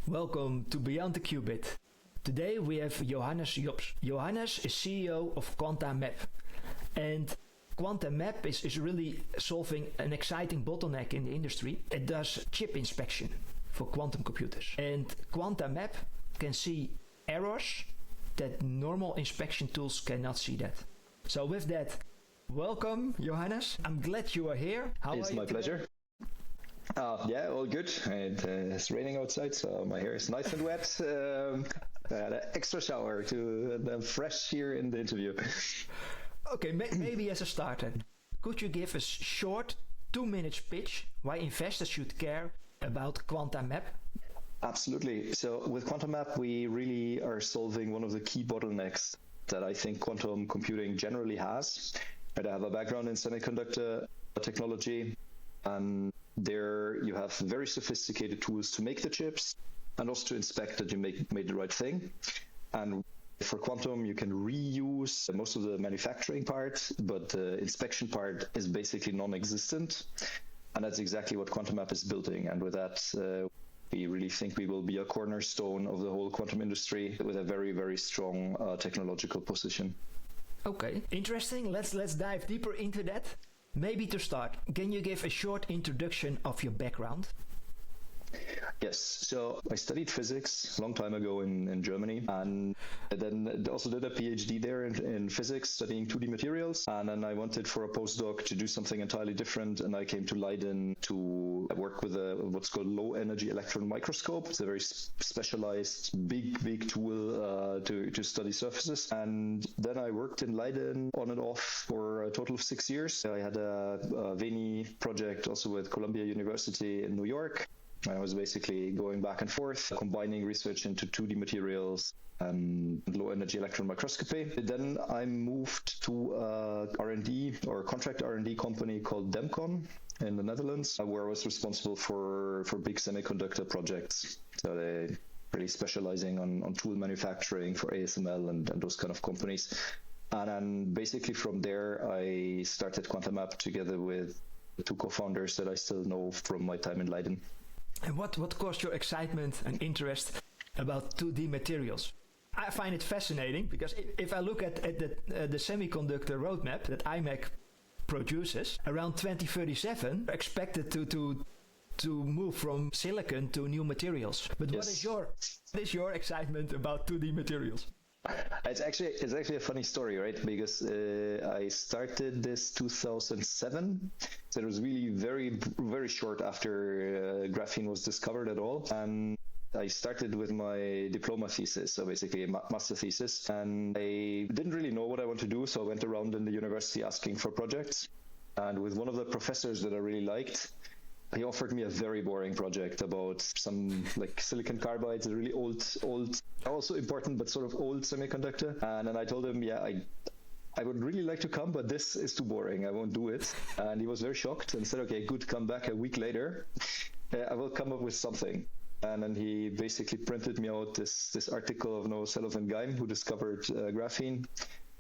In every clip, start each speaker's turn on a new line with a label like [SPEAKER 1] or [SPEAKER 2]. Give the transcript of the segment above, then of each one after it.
[SPEAKER 1] Welcome to Beyond the Qubit. Today we have Johannes Jobst. Johannes is CEO of QuantaMap. And QuantaMap is really solving an exciting bottleneck in the industry. It does chip inspection for quantum computers. And QuantaMap can see errors that normal inspection tools cannot see that. So with that, welcome Johannes. I'm glad you are here.
[SPEAKER 2] How are you? It's my pleasure. Yeah, all good. It's raining outside, so my hair is nice and wet. I had an extra shower I'm fresh here in the interview.
[SPEAKER 1] Okay, maybe as a starter, could you give a short 2-minute pitch why investors should care about QuantaMap?
[SPEAKER 2] Absolutely. So with QuantaMap, we really are solving one of the key bottlenecks that I think quantum computing generally has. I have a background in semiconductor technology, and there you have very sophisticated tools to make the chips and also to inspect that you made the right thing. And for quantum, you can reuse most of the manufacturing part, but the inspection part is basically non-existent. And that's exactly what QuantaMap is building. And with that, we really think we will be a cornerstone of the whole quantum industry with a very, very strong technological position.
[SPEAKER 1] Okay, interesting. Let's dive deeper into that. Maybe to start, can you give a short introduction of your background?
[SPEAKER 2] Yes, so I studied physics a long time ago in Germany, and then also did a PhD there in physics, studying 2D materials. And then I wanted for a postdoc to do something entirely different, and I came to Leiden to work with what's called low energy electron microscope. It's a very specialized, big tool to study surfaces. And then I worked in Leiden on and off for a total of 6 years. I had a Veni project also with Columbia University in New York. I was basically going back and forth, combining research into 2D materials and low energy electron microscopy. Then I moved to a R&D or contract R&D company called Demcon in the Netherlands, where I was responsible for big semiconductor projects. So they really specializing on tool manufacturing for ASML and those kind of companies. And then basically from there, I started QuantaMap together with the 2 co-founders that I still know from my time in Leiden.
[SPEAKER 1] And what caused your excitement and interest about 2D materials? I find it fascinating because if I look at the semiconductor roadmap that IMEC produces, around 2037, expected to move from silicon to new materials. But yes. What is your excitement about 2D materials?
[SPEAKER 2] It's actually a funny story, right? Because I started this 2007, so it was really very, very short after graphene was discovered at all. And I started with my diploma thesis, so basically a master thesis, and I didn't really know what I want to do, so I went around in the university asking for projects. And with one of the professors that I really liked, he offered me a very boring project about some like silicon carbide, a really old, also important, but sort of old semiconductor. And then I told him, yeah, I would really like to come, but this is too boring. I won't do it. And he was very shocked and said, okay, good, come back a week later. I will come up with something. And then he basically printed me out this article of Noah Sullivan Geim, who discovered graphene.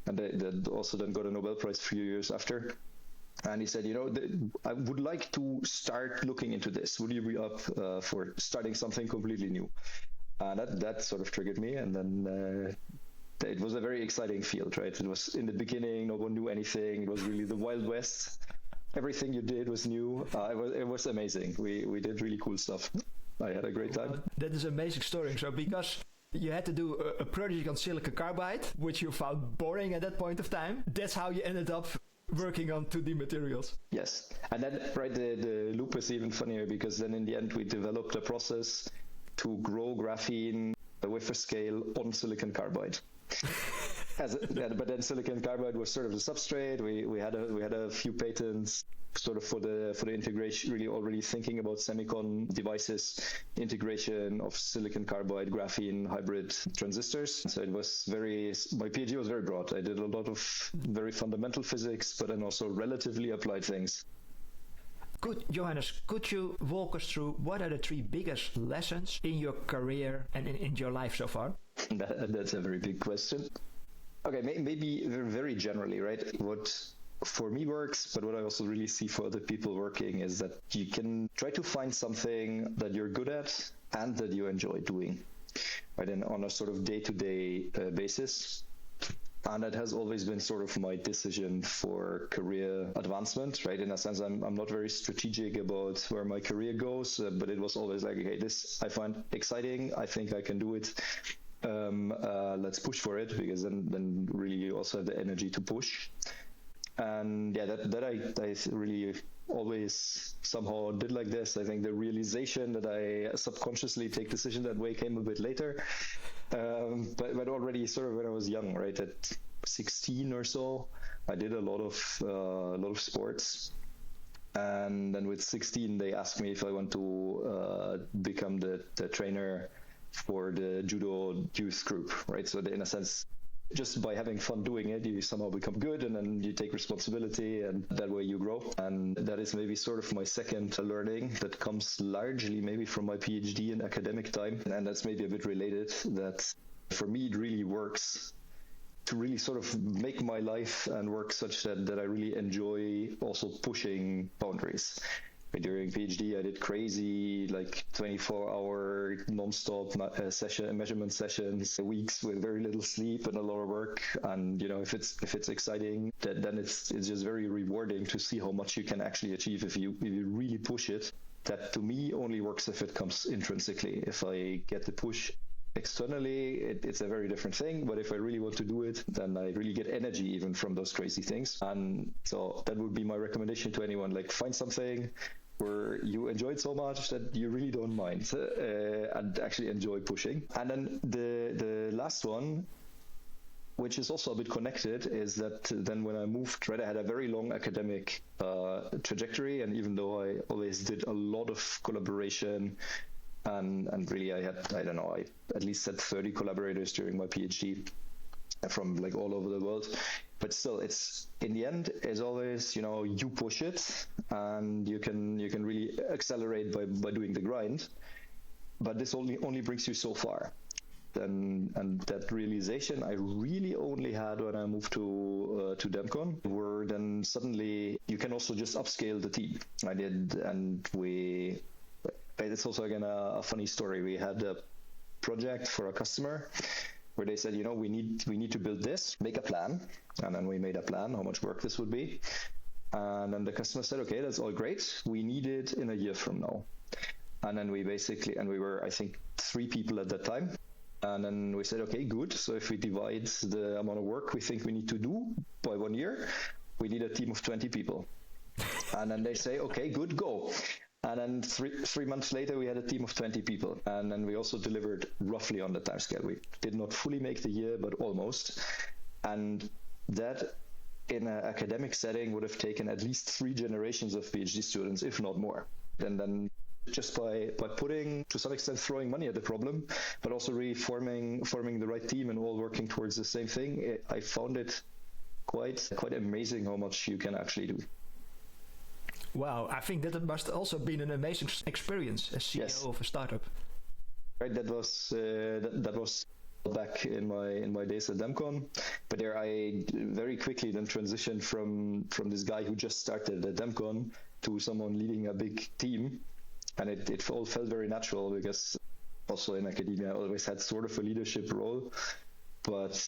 [SPEAKER 2] And that also then got a Nobel Prize a few years after. And he said, I would like to start looking into this. Would you be up for starting something completely new? And that sort of triggered me. And then it was a very exciting field, right? It was in the beginning, no one knew anything. It was really the Wild West. Everything you did was new. It was amazing. We did really cool stuff. I had a great time.
[SPEAKER 1] That is an amazing story. So because you had to do a project on silicon carbide, which you found boring at that point of time, that's how you ended up working on 2D materials.
[SPEAKER 2] Yes. And then, right, the loop is even funnier because then in the end we developed a process to grow graphene wafer scale on silicon carbide. But then silicon carbide was sort of the substrate. We had a few patents sort of for the integration, really already thinking about semicon devices, integration of silicon carbide graphene hybrid transistors. So it was my PhD was very broad. I did a lot of very fundamental physics, but then also relatively applied things.
[SPEAKER 1] Johannes, could you walk us through what are the 3 biggest lessons in your career and in your life so far?
[SPEAKER 2] That's a very big question. Okay, maybe very generally, right? What for me works, but what I also really see for other people working is that you can try to find something that you're good at and that you enjoy doing, right? And on a sort of day-to-day basis. And that has always been sort of my decision for career advancement, right? In a sense, I'm not very strategic about where my career goes, but it was always like, okay, this I find exciting. I think I can do it. Let's push for it, because then really you also have the energy to push. And yeah, that I really always somehow did like this. I think the realization that I subconsciously take decisions that way came a bit later. But already sort of when I was young, right, at 16 or so, I did a lot of sports. And then with 16, they asked me if I want to become the trainer for the judo youth group, right? So in a sense, just by having fun doing it, you somehow become good, and then you take responsibility, and that way you grow. And that is maybe sort of my second learning that comes largely maybe from my PhD in academic time. And that's maybe a bit related, that for me it really works to really sort of make my life and work such that I really enjoy also pushing boundaries. During PhD, I did crazy, like 24-hour non-stop measurement sessions, weeks with very little sleep and a lot of work. And if it's exciting, then it's just very rewarding to see how much you can actually achieve if you really push it. That to me only works if it comes intrinsically. If I get the push externally, it's a very different thing. But if I really want to do it, then I really get energy even from those crazy things. And so that would be my recommendation to anyone: like, find something where you enjoy it so much that you really don't mind, and actually enjoy pushing. And then the last one, which is also a bit connected, is that then when I moved, right, I had a very long academic trajectory, and even though I always did a lot of collaboration, and really I had, I at least had 30 collaborators during my PhD from like all over the world. But still, it's in the end, as always, you push it, and you can really accelerate by doing the grind. But this only brings you so far. And that realization I really only had when I moved to DEMCON, where then suddenly you can also just upscale the team. I did, and it's also again a funny story. We had a project for a customer where they said, we need to build this, make a plan. And then we made a plan, how much work this would be. And then the customer said, okay, that's all great. We need it in a year from now. And then we were, I think, 3 people at that time. And then we said, okay, good. So if we divide the amount of work we think we need to do by 1 year, we need a team of 20 people. And then they say, okay, good, go. And then three months later, we had a team of 20 people. And then we also delivered roughly on the time scale. We did not fully make the year, but almost. And that, in an academic setting, would have taken at least 3 generations of PhD students, if not more. And then just by putting, to some extent, throwing money at the problem, but also really forming the right team and all working towards the same thing, I found it quite amazing how much you can actually do.
[SPEAKER 1] Wow, I think that it must also been an amazing experience as CEO of a startup.
[SPEAKER 2] Right, that was back in my days at DEMCON, but there I very quickly then transitioned from this guy who just started at DEMCON to someone leading a big team, and it all felt very natural, because also in academia I always had sort of a leadership role, but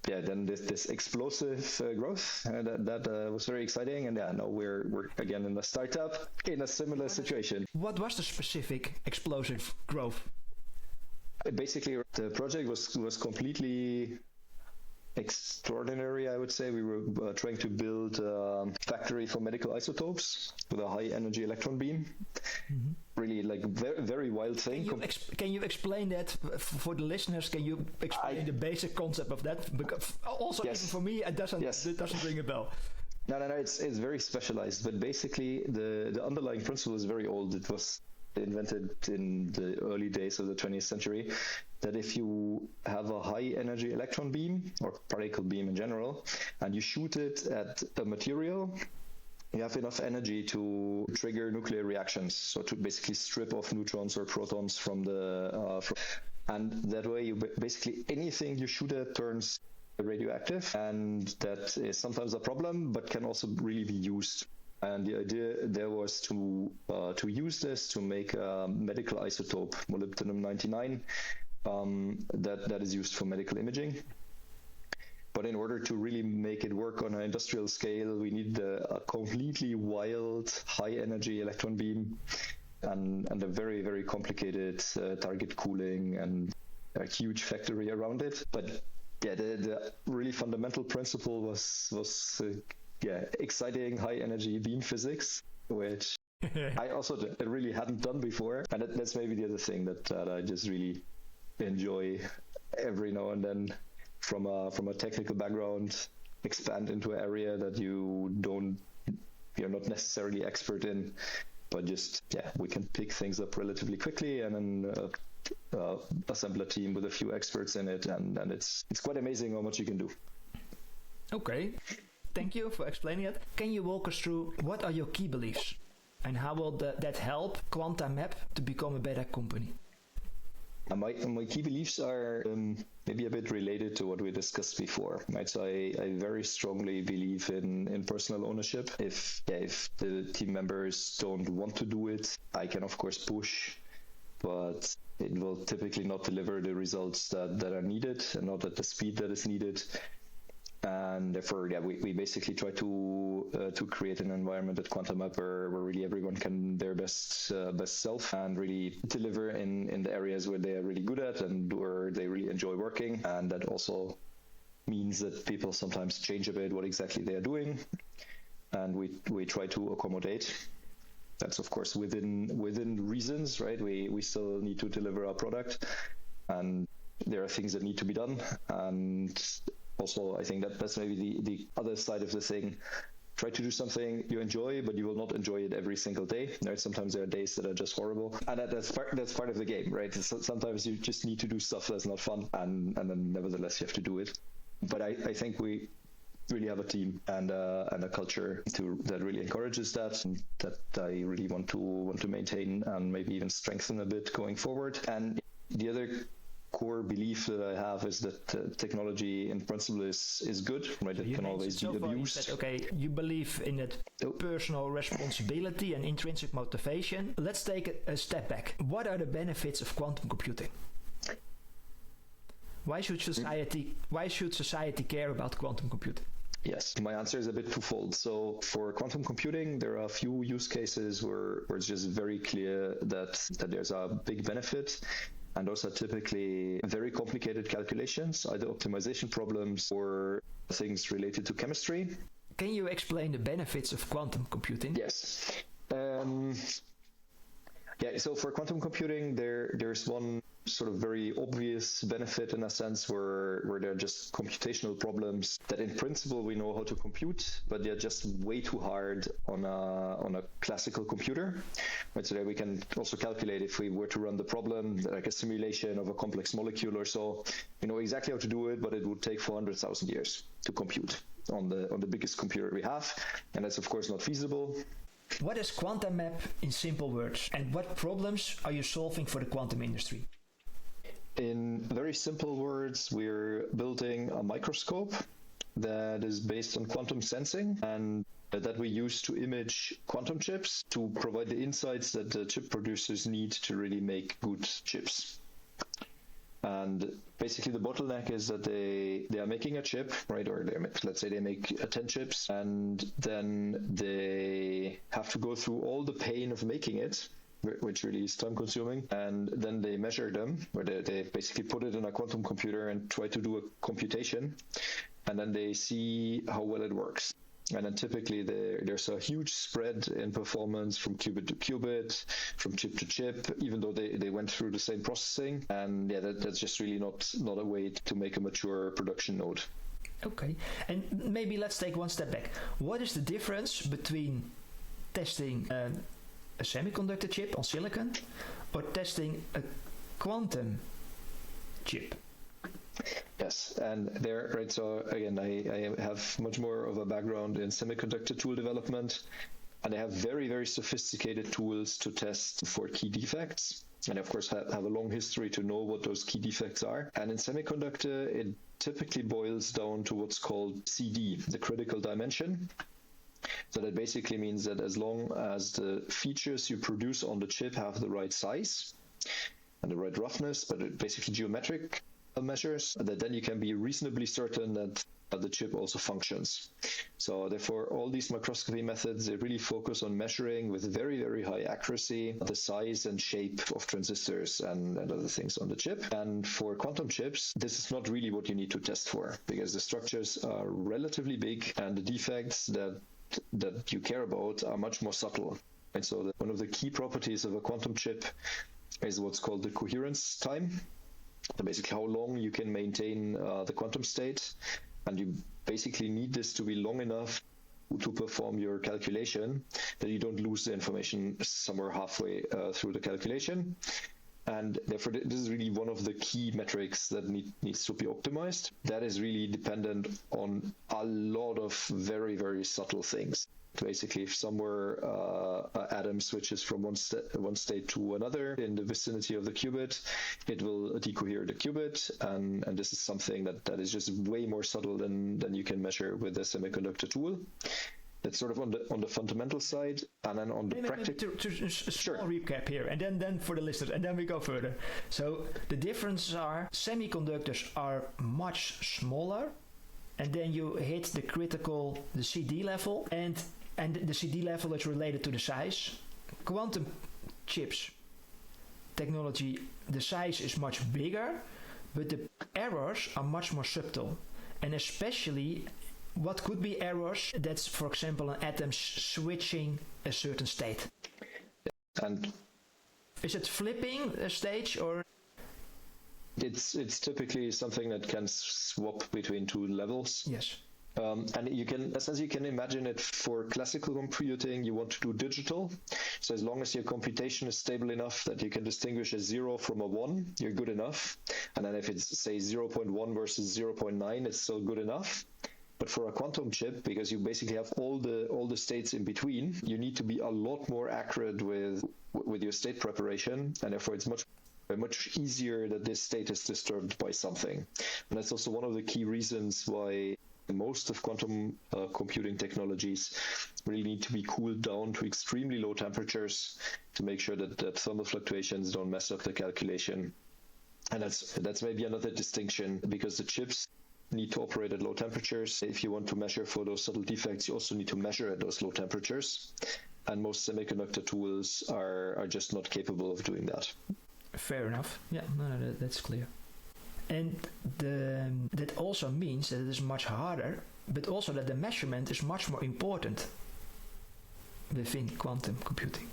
[SPEAKER 2] yeah, then this explosive growth, that was very exciting. And now we're again in a startup in a similar situation.
[SPEAKER 1] What was the specific explosive growth?
[SPEAKER 2] Basically, the project was completely extraordinary, I would say. We were trying to build a factory for medical isotopes with a high energy electron beam. Mm-hmm. Really, like, very, very wild thing.
[SPEAKER 1] Can you explain that for the listeners? Can you explain the basic concept of that? Because also, even for me, it doesn't ring a bell.
[SPEAKER 2] No, it's very specialized. But basically, the underlying principle is very old. It was invented in the early days of the 20th century, that if you have a high energy electron beam, or particle beam in general, and you shoot it at a material, you have enough energy to trigger nuclear reactions, so to basically strip off neutrons or protons from and that way you basically anything you shoot at turns radioactive, and that is sometimes a problem, but can also really be used. And the idea there was to use this to make a medical isotope, molybdenum-99, that is used for medical imaging. But in order to really make it work on an industrial scale, we need a completely wild, high-energy electron beam and a very, very complicated target cooling and a huge factory around it. But yeah, the really fundamental principle was exciting high-energy beam physics, which I also really hadn't done before. And that's maybe the other thing that I just really enjoy every now and then. From a technical background, expand into an area that you're not necessarily expert in, but just we can pick things up relatively quickly and then assemble a team with a few experts in it, and it's quite amazing how much you can do.
[SPEAKER 1] Okay, thank you for explaining it. Can you walk us through what are your key beliefs and how will that help QuantaMap to become a better company?
[SPEAKER 2] My key beliefs are maybe a bit related to what we discussed before, right? So I very strongly believe in personal ownership. If the team members don't want to do it, I can of course push, but it will typically not deliver the results that are needed and not at the speed that is needed. And therefore, we basically try to create an environment at QuantaMap where really everyone can their best self and really deliver in the areas where they are really good at and where they really enjoy working. And that also means that people sometimes change a bit what exactly they are doing, and we try to accommodate. That's of course within reasons, right? We still need to deliver our product, and there are things that need to be done. And also, I think that's maybe the other side of the thing. Try to do something you enjoy, but you will not enjoy it every single day. Right? Sometimes there are days that are just horrible, and that's part of the game, right? So sometimes you just need to do stuff that's not fun, and then nevertheless you have to do it. But I think we really have a team and a culture that really encourages that, and that I really want to maintain and maybe even strengthen a bit going forward. And the other core belief that I have is that technology in principle is good, right? It can always be abused.
[SPEAKER 1] You believe in it, personal responsibility and intrinsic motivation. Let's take a step back. What are the benefits of quantum computing? Why should society care about quantum computing?
[SPEAKER 2] Yes, my answer is a bit twofold. So for quantum computing, there are a few use cases where it's just very clear that there's a big benefit. And those are typically very complicated calculations, either optimization problems or things related to chemistry.
[SPEAKER 1] Can you explain the benefits of quantum computing?
[SPEAKER 2] Yes. So for quantum computing, there's one sort of very obvious benefit in a sense where there are just computational problems that in principle we know how to compute, but they're just way too hard on a classical computer. Right, so that we can also calculate if we were to run the problem, like a simulation of a complex molecule or so, we know exactly how to do it, but it would take 400,000 years to compute on the biggest computer we have, and that's of course not feasible.
[SPEAKER 1] What is QuantaMap in simple words, and what problems are you solving for the quantum industry?
[SPEAKER 2] In very simple words, we're building a microscope that is based on quantum sensing and that we use to image quantum chips to provide the insights that the chip producers need to really make good chips. And basically the bottleneck is that they are making a chip, right? Or let's say they make 10 chips, and then they have to go through all the pain of making it, which really is time consuming, and then they measure them, where they basically put it in a quantum computer and try to do a computation, and then they see how well it works. And then typically there's a huge spread in performance from qubit to qubit, from chip to chip, even though they went through the same processing. And that's just really not a way to make a mature production node.
[SPEAKER 1] Okay, and maybe let's take one step back. What is the difference between testing a semiconductor chip on silicon or testing a quantum chip?
[SPEAKER 2] Yes, and there, right, so again, I have much more of a background in semiconductor tool development, and I have very, very sophisticated tools to test for key defects. and of course have a long history to know what those key defects are. And in semiconductor, it typically boils down to what's called CD, the critical dimension. So that basically means that as long as the features you produce on the chip have the right size and the right roughness, but basically geometric measures, that then you can be reasonably certain that the chip also functions. So therefore, all these microscopy methods, they really focus on measuring with very, very high accuracy the size and shape of transistors and other things on the chip. And for quantum chips, this is not really what you need to test for, because the structures are relatively big and the defects that you care about are much more subtle. And so one of the key properties of a quantum chip is what's called the coherence time. Basically how long you can maintain the quantum state. And you basically need this to be long enough to perform your calculation that you don't lose the information somewhere halfway through the calculation. And therefore, this is really one of the key metrics that needs to be optimized. That is really dependent on a lot of very, very subtle things. Basically, if somewhere an atom switches from one state to another in the vicinity of the qubit, it will decohere the qubit, and this is something that is just way more subtle than you can measure with a semiconductor tool. That's sort of on the fundamental side, and then on the practical.
[SPEAKER 1] A small recap here, and then for the listeners, and then we go further. So the differences are semiconductors are much smaller, and then you hit the CD level, and the CD level is related to the size. Quantum chips technology, the size is much bigger, but the errors are much more subtle, and especially what could be errors? That's, for example, an atom switching a certain state.
[SPEAKER 2] And
[SPEAKER 1] is it flipping a stage, or?
[SPEAKER 2] It's typically something that can swap between two levels.
[SPEAKER 1] Yes.
[SPEAKER 2] And you can, as you can imagine it, for classical computing, you want to do digital. So as long as your computation is stable enough that you can distinguish a 0 from a 1, you're good enough. And then if it's, say, 0.1 versus 0.9, it's still good enough. But for a quantum chip, because you basically have all the states in between, you need to be a lot more accurate with your state preparation, and therefore it's much easier that this state is disturbed by something. And that's also one of the key reasons why most of quantum computing technologies really need to be cooled down to extremely low temperatures to make sure that thermal fluctuations don't mess up the calculation. And that's maybe another distinction, because the chips need to operate at low temperatures. If you want to measure for those subtle defects, you also need to measure at those low temperatures. And most semiconductor tools are just not capable of doing that.
[SPEAKER 1] Fair enough. Yeah, no, that's clear. And that also means that it is much harder, but also that the measurement is much more important within quantum computing.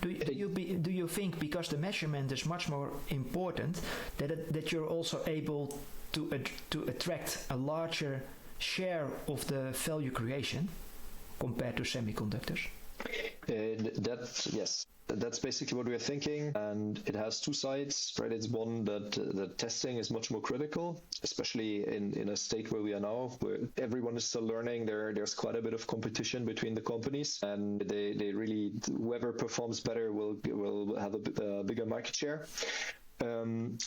[SPEAKER 1] Do you think because the measurement is much more important that you're also able to attract a larger share of the value creation compared to semiconductors?
[SPEAKER 2] Yes. That's basically what we're thinking, and it has two sides, right? It's one that the testing is much more critical, especially in a state where we are now, where everyone is still learning. There's quite a bit of competition between the companies, and they really, whoever performs better will have a bigger market share.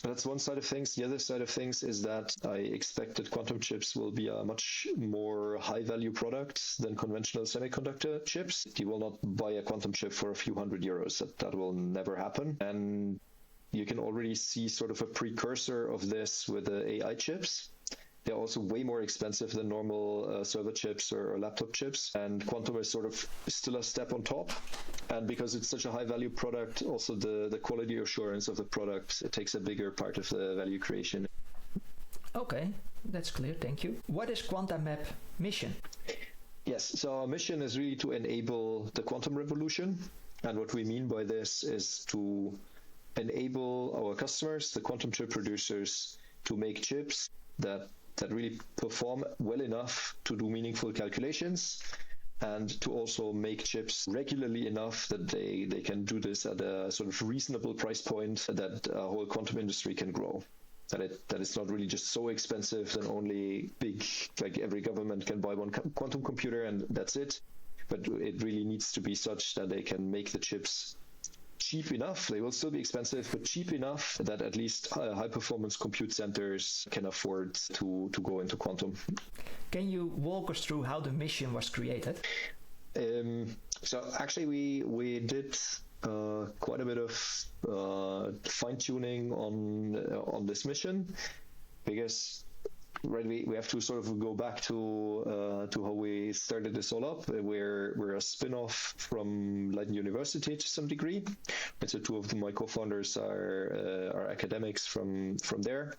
[SPEAKER 2] That's one side of things. The other side of things is that I expect that quantum chips will be a much more high-value product than conventional semiconductor chips. You will not buy a quantum chip for a few €100. That will never happen. And you can already see sort of a precursor of this with the AI chips. They're also way more expensive than normal server chips or laptop chips, and quantum is sort of still a step on top. And because it's such a high value product, also the quality assurance of the product, it takes a bigger part of the value creation.
[SPEAKER 1] Okay, that's clear, thank you. What is QuantaMap mission?
[SPEAKER 2] Yes, so our mission is really to enable the quantum revolution. And what we mean by this is to enable our customers, the quantum chip producers, to make chips that really perform well enough to do meaningful calculations, and to also make chips regularly enough that they can do this at a sort of reasonable price point that a whole quantum industry can grow. That it's not really just so expensive that only like every government can buy one quantum computer and that's it. But it really needs to be such that they can make the chips cheap enough. They will still be expensive, but cheap enough that at least high performance compute centers can afford to go into quantum.
[SPEAKER 1] Can you walk us through how the mission was created?
[SPEAKER 2] So actually we did quite a bit of fine-tuning on this mission, because we have to sort of go back to how we started this all up. We're a spin-off from Leiden University to some degree. And so two of my co-founders are academics from there,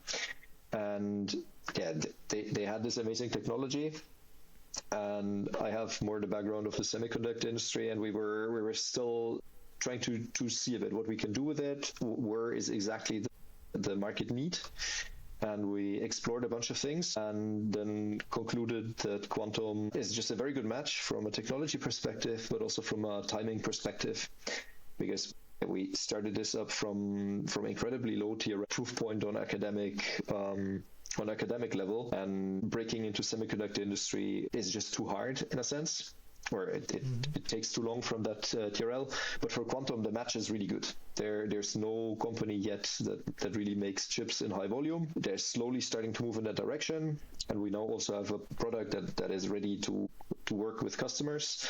[SPEAKER 2] and yeah, they had this amazing technology. And I have more the background of the semiconductor industry, and we were still trying to see a bit what we can do with it, where is exactly the market need. And we explored a bunch of things and then concluded that quantum is just a very good match from a technology perspective, but also from a timing perspective, because we started this up from incredibly low tier proof point on academic level, and breaking into semiconductor industry is just too hard in a sense, or it takes too long from that TRL. But for quantum, the match is really good. There's no company yet that really makes chips in high volume. They're slowly starting to move in that direction, and we now also have a product that is ready to work with customers,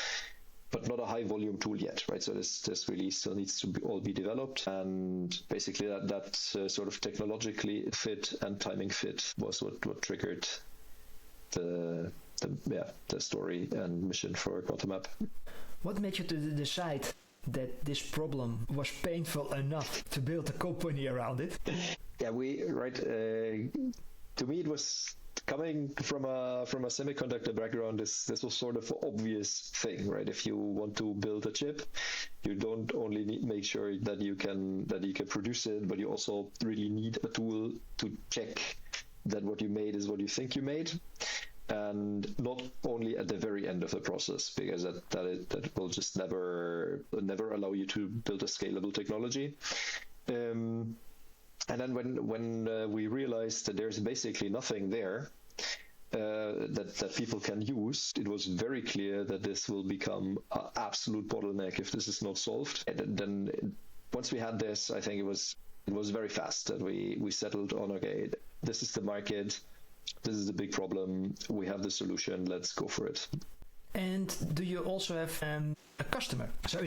[SPEAKER 2] but not a high volume tool yet, right? So this really still needs to all be developed, and basically that sort of technologically fit and timing fit was what triggered the story and mission for QuantaMap. What made you to decide that this problem was painful enough to build a company around it? Yeah, to me it was coming from a semiconductor background. This was sort of an obvious thing, right? If you want to build a chip, you don't only make sure that you can produce it, but you also really need a tool to check that what you made is what you think you made, and not only at the very end of the process, because that will just never allow you to build a scalable technology. And then when we realized that there's basically nothing there that people can use, it was very clear that this will become an absolute bottleneck if this is not solved. And then once we had this, I think it was very fast that we settled on, okay, this is the market, this is the big problem, we have the solution, let's go for it. And do you also have a customer? So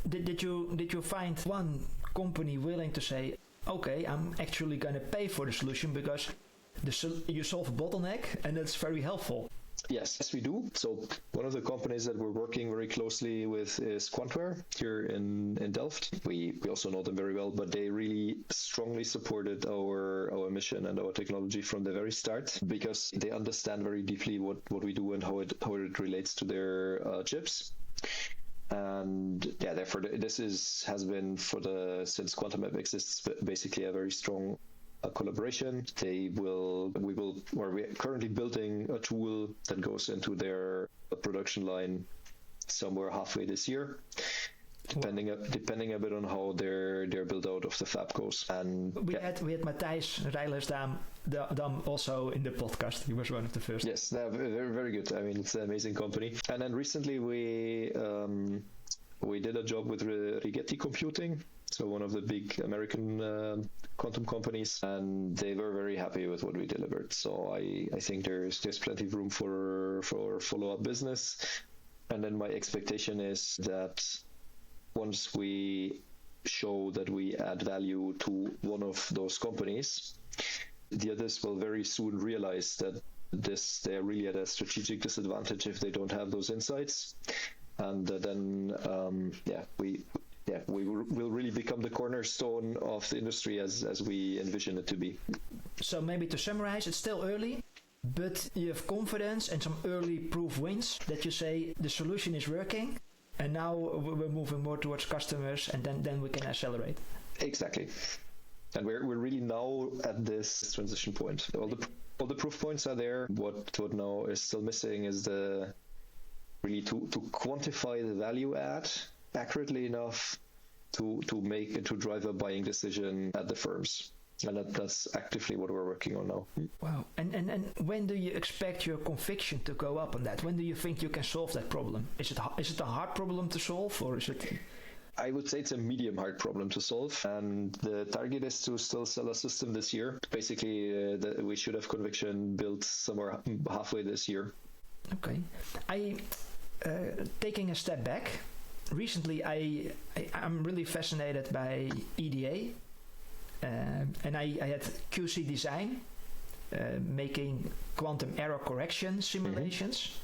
[SPEAKER 2] did you find one company willing to say, okay, I'm actually going to pay for the solution because you solve a bottleneck, and that's very helpful? Yes, we do. So one of the companies that we're working very closely with is Quantware here in Delft. We also know them very well, but they really strongly supported our mission and our technology from the very start, because they understand very deeply what we do and how it relates to their chips. And yeah, therefore this has been since QuantaMap exists, basically a very strong collaboration. We're currently building a tool that goes into their production line somewhere halfway this year, depending a bit on how their build out of the fab goes. And we had Matthijs Rijlersdam also in the podcast. He was one of the first. Yes, very, very good. I mean, it's an amazing company. And then recently we did a job with Rigetti Computing, so one of the big American quantum companies, and they were very happy with what we delivered. So I think there's plenty of room for follow-up business. And then my expectation is that once we show that we add value to one of those companies, the others will very soon realize that they're really at a strategic disadvantage if they don't have those insights, and then we will really become the cornerstone of the industry as we envision it to be. So maybe to summarize, it's still early, but you have confidence and some early proof wins that you say the solution is working, and now we're moving more towards customers, and then we can accelerate. Exactly. And we're really now at this transition point. All the proof points are there. What now is still missing is really to quantify the value add accurately enough to drive a buying decision at the firms. And that's actively what we're working on now. Wow. And when do you expect your conviction to go up on that? When do you think you can solve that problem? Is it a hard problem to solve, or is it? I would say it's a medium hard problem to solve, and the target is to still sell a system this year. Basically, we should have conviction built somewhere halfway this year.
[SPEAKER 1] Okay. Taking a step back, recently I'm really fascinated by EDA, and I had QC design, making quantum error correction simulations.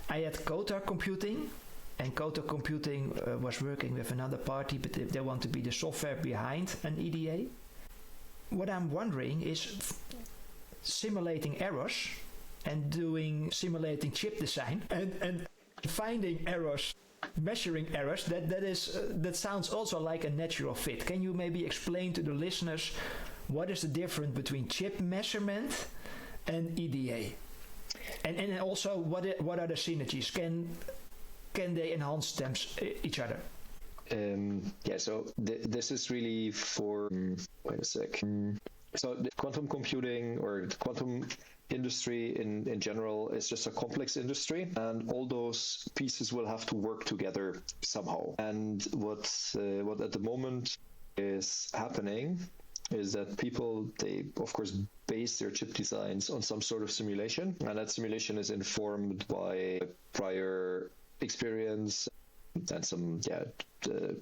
[SPEAKER 1] I had Cotar computing, and Cotar computing was working with another party, but they want to be the software behind an EDA. What I'm wondering is simulating errors and simulating chip design and finding errors, measuring errors, that sounds also like a natural fit. Can you maybe explain to the listeners what is the difference between chip measurement and EDA? And also what are the synergies? Can they enhance each other?
[SPEAKER 2] So this is really for wait a sec. So the quantum computing or the quantum industry in general is just a complex industry, and all those pieces will have to work together somehow. And what at the moment is happening is that people, they of course base their chip designs on some sort of simulation, and that simulation is informed by prior experience and some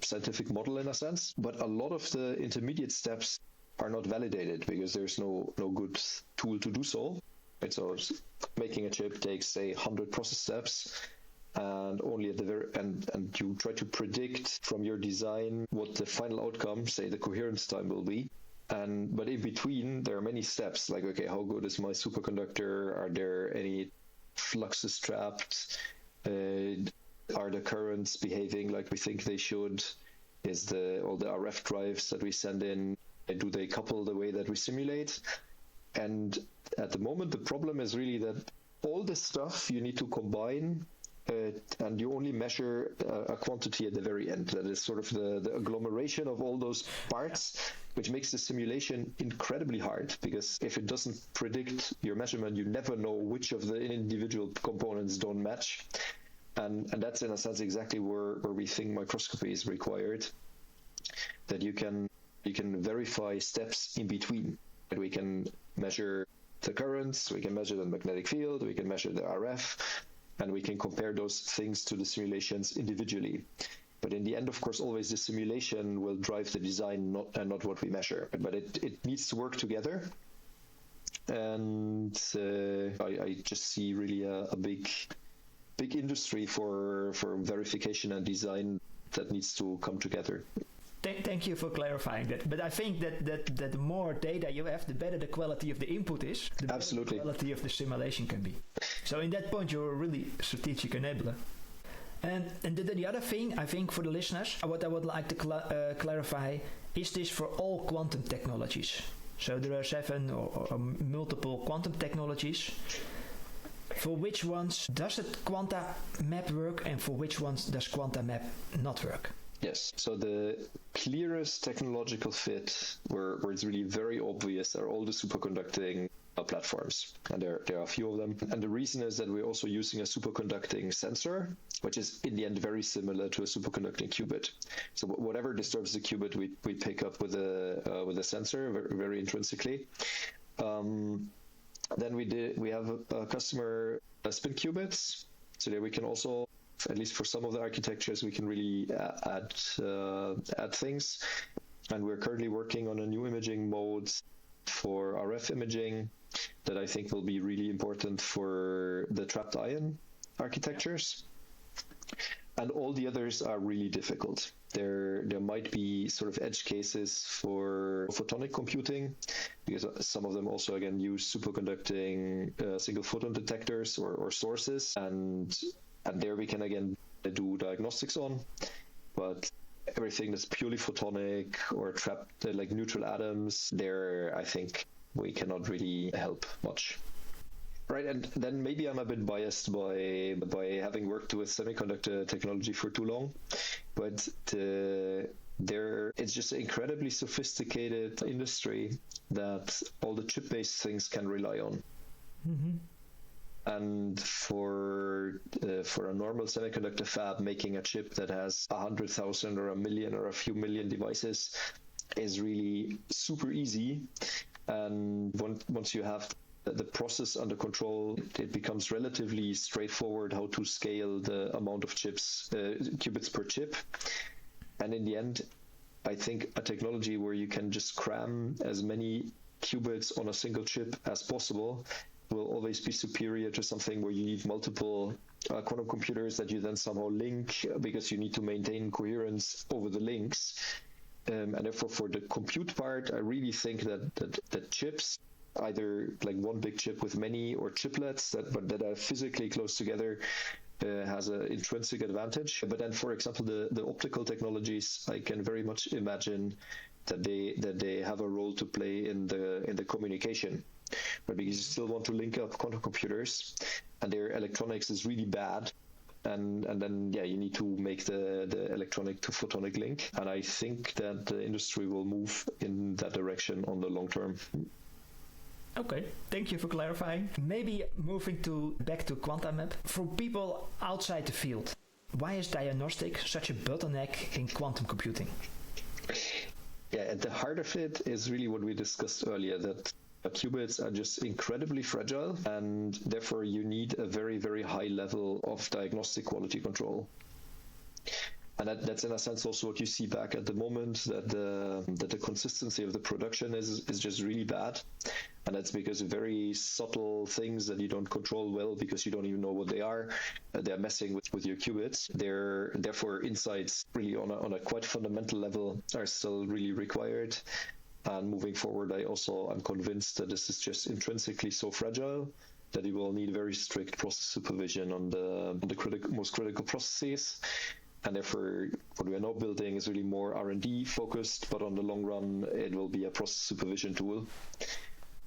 [SPEAKER 2] scientific model in a sense. But a lot of the intermediate steps are not validated because there's no good tool to do so. Right? So making a chip takes, say, 100 process steps, and only at the very end, and you try to predict from your design what the final outcome, say the coherence time, will be. But in between, there are many steps, like, okay, how good is my superconductor? Are there any fluxes trapped? Are the currents behaving like we think they should? Is all the RF drives that we send in, do they couple the way that we simulate? And at the moment, the problem is really that all this stuff you need to combine, and you only measure a quantity at the very end. That is sort of the agglomeration of all those parts, which makes the simulation incredibly hard, because if it doesn't predict your measurement, you never know which of the individual components don't match. And that's in a sense exactly where we think microscopy is required, that you can verify steps in between. We can measure the currents, we can measure the magnetic field, we can measure the RF, and we can compare those things to the simulations individually. But in the end, of course, always the simulation will drive the design, not what we measure. But it needs to work together. And I just see really a big industry for verification and design that needs to come together.
[SPEAKER 1] Thank you for clarifying that. But I think that the more data you have, the better the quality of the input is, the better the quality of the simulation can be. So in that point, you're a really strategic enabler. And the other thing, I think, for the listeners, what I would like to clarify, is this for all quantum technologies? So there are 7 or multiple quantum technologies. For which ones does it QuantaMap work, and for which ones does QuantaMap not work?
[SPEAKER 2] Yes. So the clearest technological fit, where it's really very obvious, are all the superconducting platforms, and there are a few of them. And the reason is that we're also using a superconducting sensor, which is in the end very similar to a superconducting qubit. So whatever disturbs the qubit, we pick up with a sensor very intrinsically. Then we have a customer spin qubits, so there we can also, at least for some of the architectures, we can really add things. And we're currently working on a new imaging mode for RF imaging that I think will be really important for the trapped ion architectures. And all the others are really difficult. There might be sort of edge cases for photonic computing, because some of them also again use superconducting single photon detectors or sources, and there we can again do diagnostics on. But everything that's purely photonic or trapped like neutral atoms, there I think we cannot really help much. Right, and then maybe I'm a bit biased by having worked with semiconductor technology for too long, but it's just an incredibly sophisticated industry that all the chip-based things can rely on.
[SPEAKER 1] Mm-hmm.
[SPEAKER 2] And for a normal semiconductor fab, making a chip that has 100,000 or a million or a few million devices is really super easy. And once you have the process under control, it becomes relatively straightforward how to scale the amount of chips, qubits per chip. And in the end, I think a technology where you can just cram as many qubits on a single chip as possible will always be superior to something where you need multiple quantum computers that you then somehow link, because you need to maintain coherence over the links. And therefore, for the compute part, I really think that chips, either like one big chip with many or chiplets that are physically close together, has an intrinsic advantage. But then, for example, the optical technologies, I can very much imagine that they have a role to play in the communication, but because you still want to link up quantum computers, and their electronics is really bad. And then you need to make the electronic to photonic link, and I think that the industry will move in that direction on the long term.
[SPEAKER 1] Okay, thank you for clarifying. Maybe moving back to QuantaMap. For people outside the field, why is diagnostic such a bottleneck in quantum computing?
[SPEAKER 2] Yeah, at the heart of it is really what we discussed earlier, that qubits are just incredibly fragile, and therefore you need a very, very high level of diagnostic quality control. And that's in a sense also what you see back at the moment, that the consistency of the production is just really bad. And that's because of very subtle things that you don't control well, because you don't even know what they are. They're messing with your qubits. Therefore, insights really on a quite fundamental level are still really required. And moving forward, I'm convinced that this is just intrinsically so fragile that you will need very strict process supervision on the most critical processes. And therefore, what we are now building is really more R&D focused, but on the long run, it will be a process supervision tool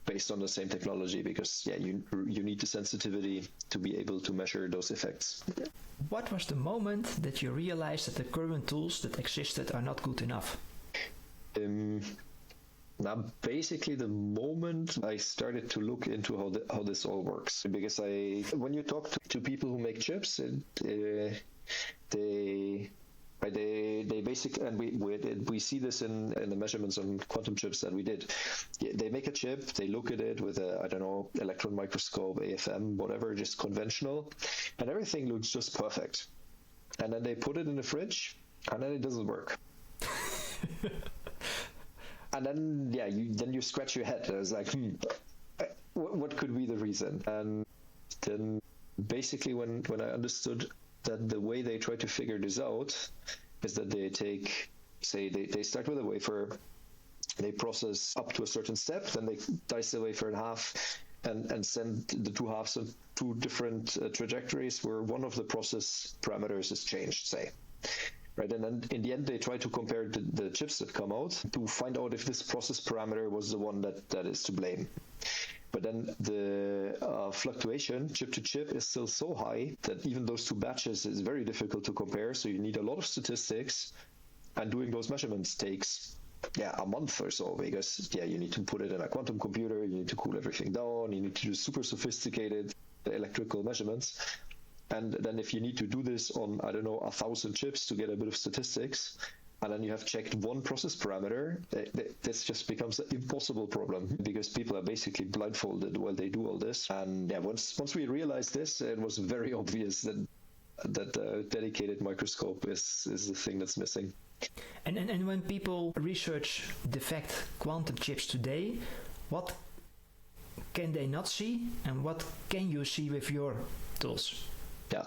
[SPEAKER 2] based on the same technology, because you need the sensitivity to be able to measure those effects.
[SPEAKER 1] What was the moment that you realized that the current tools that existed are not good enough?
[SPEAKER 2] Now, basically, the moment I started to look into how this all works, because when you talk to people who make chips, they basically, and we see this in the measurements on quantum chips that we did. They make a chip, they look at it with electron microscope, AFM, whatever, just conventional, and everything looks just perfect. And then they put it in the fridge, and then it doesn't work. And then you scratch your head. It's like, what could be the reason? And then basically when I understood that the way they try to figure this out is that they they start with a wafer, they process up to a certain step, then they dice the wafer in half and send the two halves of two different trajectories where one of the process parameters is changed, say. Right, and then in the end, they try to compare the chips that come out to find out if this process parameter was the one that is to blame. But then the fluctuation chip to chip is still so high that even those two batches is very difficult to compare. So you need a lot of statistics, and doing those measurements takes a month or so, because you need to put it in a quantum computer, you need to cool everything down, you need to do super sophisticated electrical measurements. And then if you need to do this on, 1,000 chips to get a bit of statistics, and then you have checked one process parameter, this just becomes an impossible problem, because people are basically blindfolded while they do all this. And once we realized this, it was very obvious that a dedicated microscope is the thing that's missing.
[SPEAKER 1] And when people research defect quantum chips today, what can they not see, and what can you see with your tools?
[SPEAKER 2] Yeah.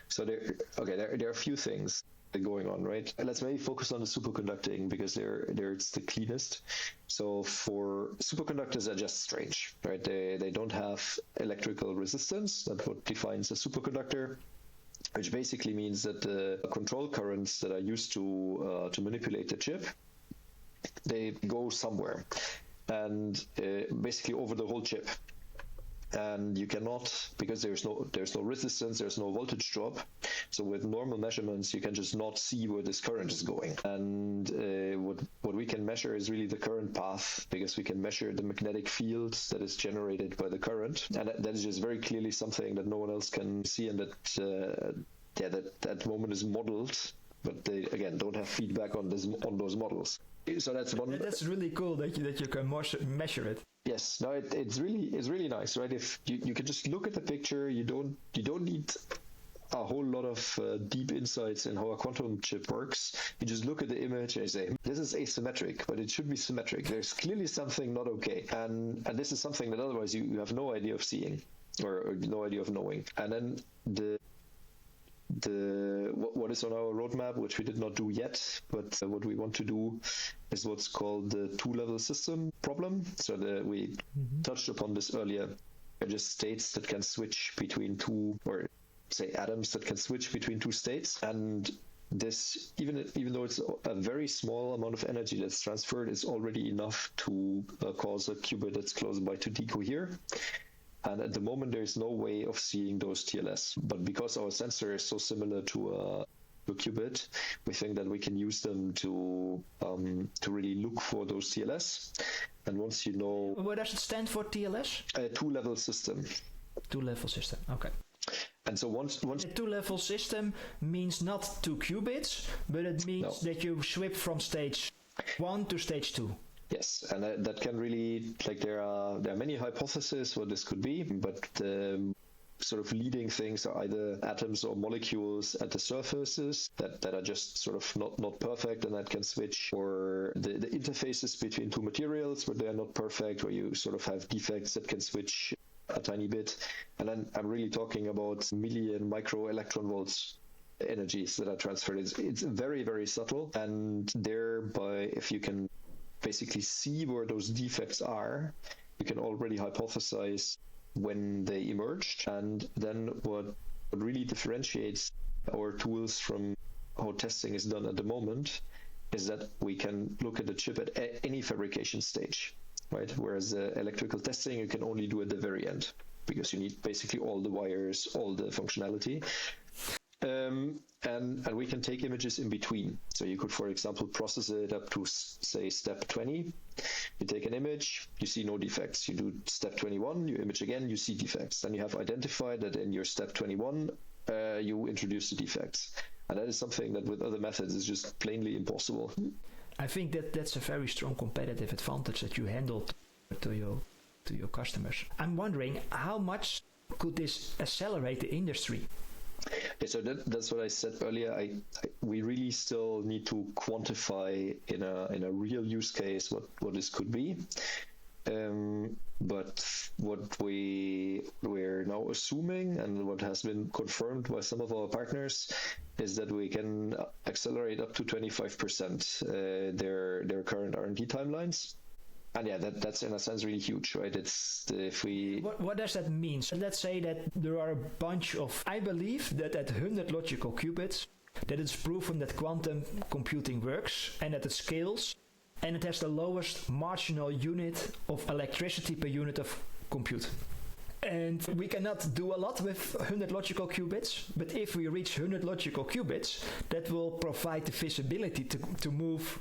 [SPEAKER 2] So there are a few things going on, right? Let's maybe focus on the superconducting, because there it's the cleanest. So for superconductors are just strange, right? They don't have electrical resistance. That's what defines a superconductor, which basically means that the control currents that are used to manipulate the chip, they go somewhere, and basically over the whole chip. and you cannot, because there's no resistance, there's no voltage drop. So with normal measurements, you can just not see where this current is going. And what we can measure is really the current path, because we can measure the magnetic field that is generated by the current, and that is just very clearly something that no one else can see, and that moment is modeled, but they again don't have feedback on those models. So that's one.
[SPEAKER 1] That's really cool that you can measure it.
[SPEAKER 2] Yes, no, it's really nice, right? If you can just look at the picture, you don't need a whole lot of deep insights in how a quantum chip works. You just look at the image and you say, this is asymmetric, but it should be symmetric. There's clearly something not okay, and this is something that otherwise you have no idea of seeing, or no idea of knowing. And then what is on our roadmap, which we did not do yet, but what we want to do is what's called the two-level system problem. So we touched upon this earlier. They're just states that can switch between two, or say atoms that can switch between two states. And this, even though it's a very small amount of energy that's transferred, is already enough to cause a qubit that's close by to decohere. And at the moment, there is no way of seeing those TLS. But because our sensor is so similar to a qubit, we think that we can use them to really look for those TLS. And once you know...
[SPEAKER 1] What does it stand for, TLS?
[SPEAKER 2] A two-level system.
[SPEAKER 1] Two-level system, okay.
[SPEAKER 2] And so once
[SPEAKER 1] the two-level system means not 2 qubits, but it means that you switch from stage 1 to stage 2.
[SPEAKER 2] Yes, and that can really, like, there are many hypotheses what this could be, but sort of leading things are either atoms or molecules at the surfaces that are just sort of not perfect, and that can switch, or the interfaces between two materials where they are not perfect, where you sort of have defects that can switch a tiny bit. And then I'm really talking about million micro electron volts energies that are transferred. It's very, very subtle, and thereby, if you can basically see where those defects are, you can already hypothesize when they emerged. And then what really differentiates our tools from how testing is done at the moment is that we can look at the chip at any fabrication stage, right? Whereas electrical testing, you can only do at the very end, because you need basically all the wires, all the functionality. And we can take images in between. So you could, for example, process it up to, say, step 20. You take an image, you see no defects. You do step 21, you image again, you see defects. Then you have identified that in your step 21, you introduce the defects. And that is something that with other methods is just plainly impossible.
[SPEAKER 1] I think that's a very strong competitive advantage that you handled to your customers. I'm wondering, how much could this accelerate the industry?
[SPEAKER 2] Yeah, so that's what I said earlier. We really still need to quantify in a real use case what this could be. But what we're now assuming, and what has been confirmed by some of our partners, is that we can accelerate up to 25% their current R&D timelines. And yeah, that's in a sense really huge, right? It's if we...
[SPEAKER 1] What does that mean? So let's say that there are a bunch of... I believe that at 100 logical qubits, that it's proven that quantum computing works, and that it scales, and it has the lowest marginal unit of electricity per unit of compute. And we cannot do a lot with 100 logical qubits, but if we reach 100 logical qubits, that will provide the visibility to move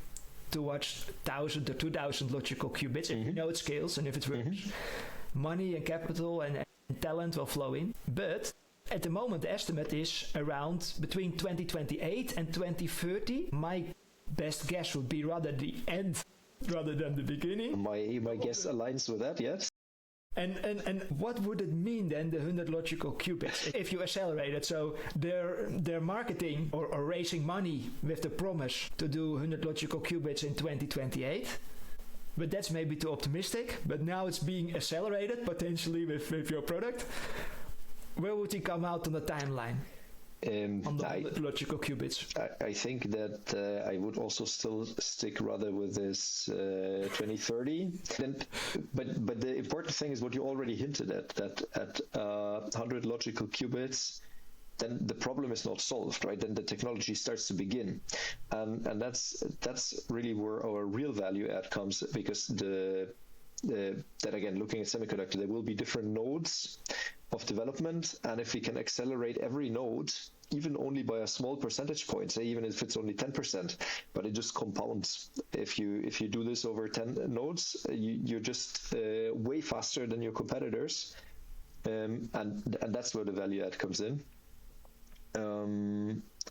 [SPEAKER 1] towards 1,000 to 2,000 logical qubits, and you know it scales, and if it works, money and capital and talent will flow in. But at the moment, the estimate is around between 2028 and 2030. My best guess would be rather the end rather than the beginning.
[SPEAKER 2] My guess aligns with that, yes.
[SPEAKER 1] And what would it mean then, the 100 logical qubits, if you accelerate it? So they're marketing or raising money with the promise to do 100 logical qubits in 2028. But that's maybe too optimistic. But now it's being accelerated potentially with your product. Where would you come out on the timeline? On the 100 logical qubits.
[SPEAKER 2] I think that I would also still stick rather with this 2030. But the important thing is what you already hinted at, that at 100 logical qubits, then the problem is not solved, right? Then the technology starts to begin. And that's really where our real value add comes, because that again, looking at semiconductor, there will be different nodes of development, and if we can accelerate every node, even only by a small percentage point, say even if it's only 10%, but it just compounds. If you do this over 10 nodes, you're just way faster than your competitors, and that's where the value add comes in.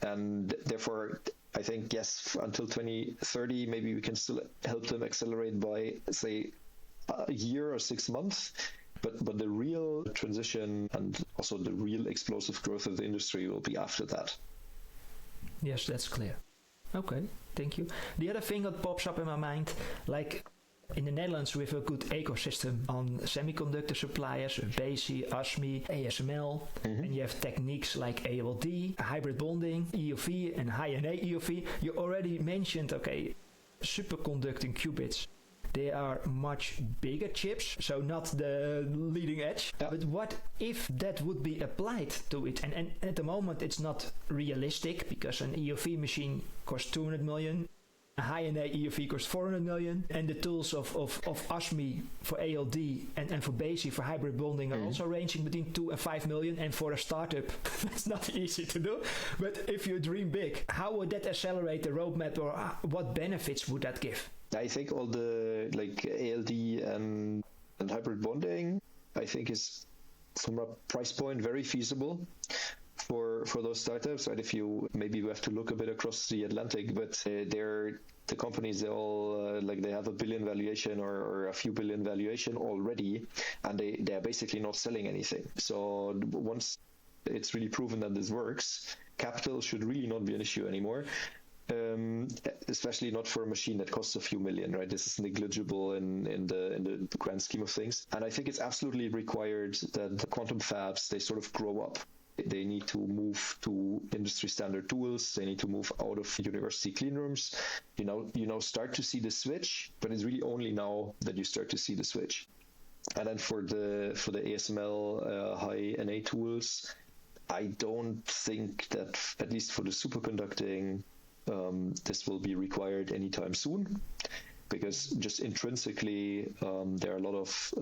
[SPEAKER 2] And therefore, I think, yes, until 2030, maybe we can still help them accelerate by, say, a year or 6 months. But the real transition and also the real explosive growth of the industry will be after that.
[SPEAKER 1] Yes, that's clear. Okay, thank you. The other thing that pops up in my mind, like in the Netherlands, we have a good ecosystem on semiconductor suppliers, BESI, ASMI, ASML, and you have techniques like ALD, hybrid bonding, EUV, and high-NA EUV. You already mentioned, okay, superconducting qubits. They are much bigger chips, so not the leading edge. Yeah. But what if that would be applied to it? And at the moment, it's not realistic because an EUV machine costs 200 million. A high-NA EUV costs 400 million, and the tools of ASMI for ALD and for BESI for hybrid bonding are also ranging between 2 and 5 million. And for a startup, that's not easy to do. But if you dream big, how would that accelerate the roadmap, or what benefits would that give?
[SPEAKER 2] I think all the like ALD and hybrid bonding, I think is from a price point very feasible for those startups, right? If you maybe we have to look a bit across the Atlantic, but the companies, they all like they have a billion valuation or a few billion valuation already, and they are basically not selling anything. So once it's really proven that this works, capital should really not be an issue anymore. Especially not for a machine that costs a few million, right? This is negligible in the grand scheme of things. And I think it's absolutely required that the quantum fabs, they sort of grow up. They need to move to industry standard tools. They need to move out of university clean rooms. You now start to see the switch, but it's really only now that you start to see the switch. And then for the ASML high NA tools, I don't think that, at least for the superconducting, this will be required anytime soon, because just intrinsically there are a lot of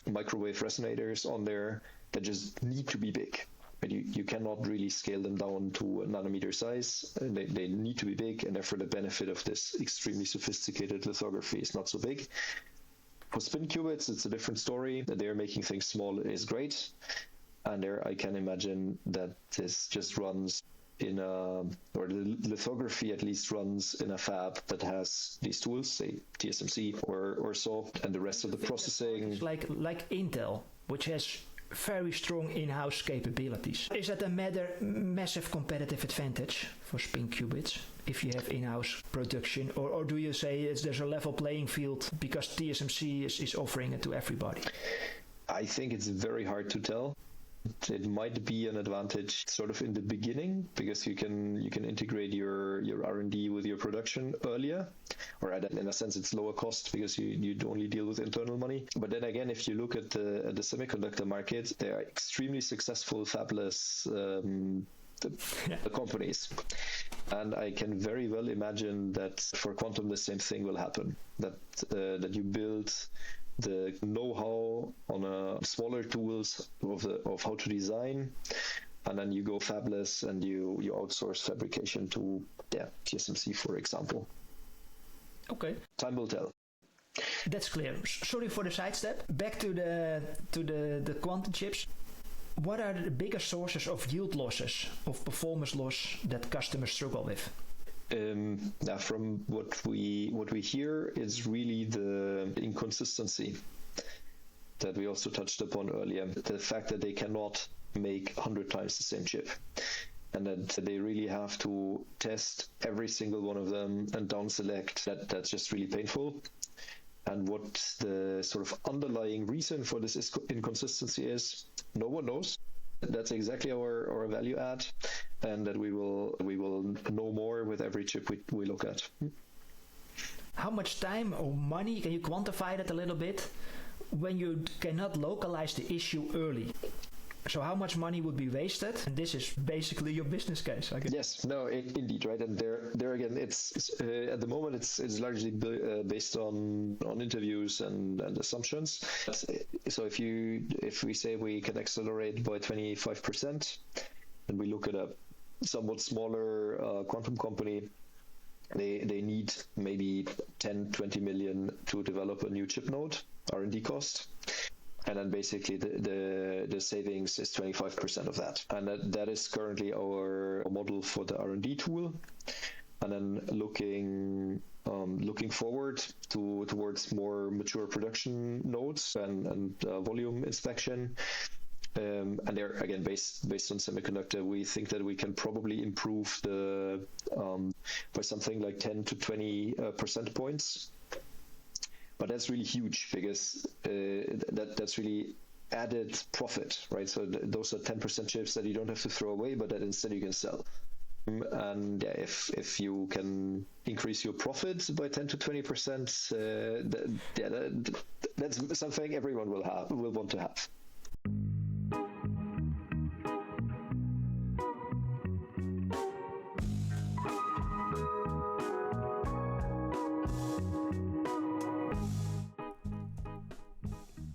[SPEAKER 2] microwave resonators on there that just need to be big. But you cannot really scale them down to a nanometer size. They need to be big, and therefore the benefit of this extremely sophisticated lithography is not so big. For spin qubits, it's a different story. They're making things small is great, and there I can imagine that this just runs or the lithography at least runs in a fab that has these tools, say TSMC or so, and the rest of the processing.
[SPEAKER 1] It's like Intel, which has very strong in-house capabilities. Is that a massive competitive advantage for spin qubits if you have in-house production, or do you say there's a level playing field because TSMC is offering it to everybody?
[SPEAKER 2] I think it's very hard to tell. It might be an advantage sort of in the beginning, because you can integrate your R&D with your production earlier, or in a sense it's lower cost because you only deal with internal money. But then again, if you look at the semiconductor market, they are extremely successful fabless companies, and I can very well imagine that for quantum the same thing will happen, that you build the know-how on smaller tools of how to design, and then you go fabless and you outsource fabrication to TSMC, for example.
[SPEAKER 1] Okay.
[SPEAKER 2] Time will tell.
[SPEAKER 1] That's clear. Sorry for the sidestep. Back to the quantum chips. What are the biggest sources of yield losses, of performance loss that customers struggle with?
[SPEAKER 2] From what we hear is really the inconsistency that we also touched upon earlier. The fact that they cannot make 100 times the same chip, and that they really have to test every single one of them and down select. That's just really painful. And what the sort of underlying reason for this inconsistency is, no one knows. That's exactly our value add, and that we will know more with every chip we look at.
[SPEAKER 1] How much time or money, can you quantify that a little bit, when you cannot localize the issue early? So how much money would be wasted? And this is basically your business case, I guess.
[SPEAKER 2] Yes, no, indeed, right. And there again, it's at the moment it's largely based on interviews and assumptions. So if we say we can accelerate by 25%, and we look at a somewhat smaller quantum company, they need maybe 10-20 million to develop a new chip node, R&D cost. And then basically the savings is 25% of that. And that is currently our model for the R&D tool. And then looking forward towards more mature production nodes and volume inspection. And there again, based on semiconductor, we think that we can probably improve the by something like 10 to 20 percent points. But that's really huge because that's really added profit, right? So those are 10% chips that you don't have to throw away, but that instead you can sell. And yeah, if you can increase your profit by 10 to 20%, that's something everyone will want to have.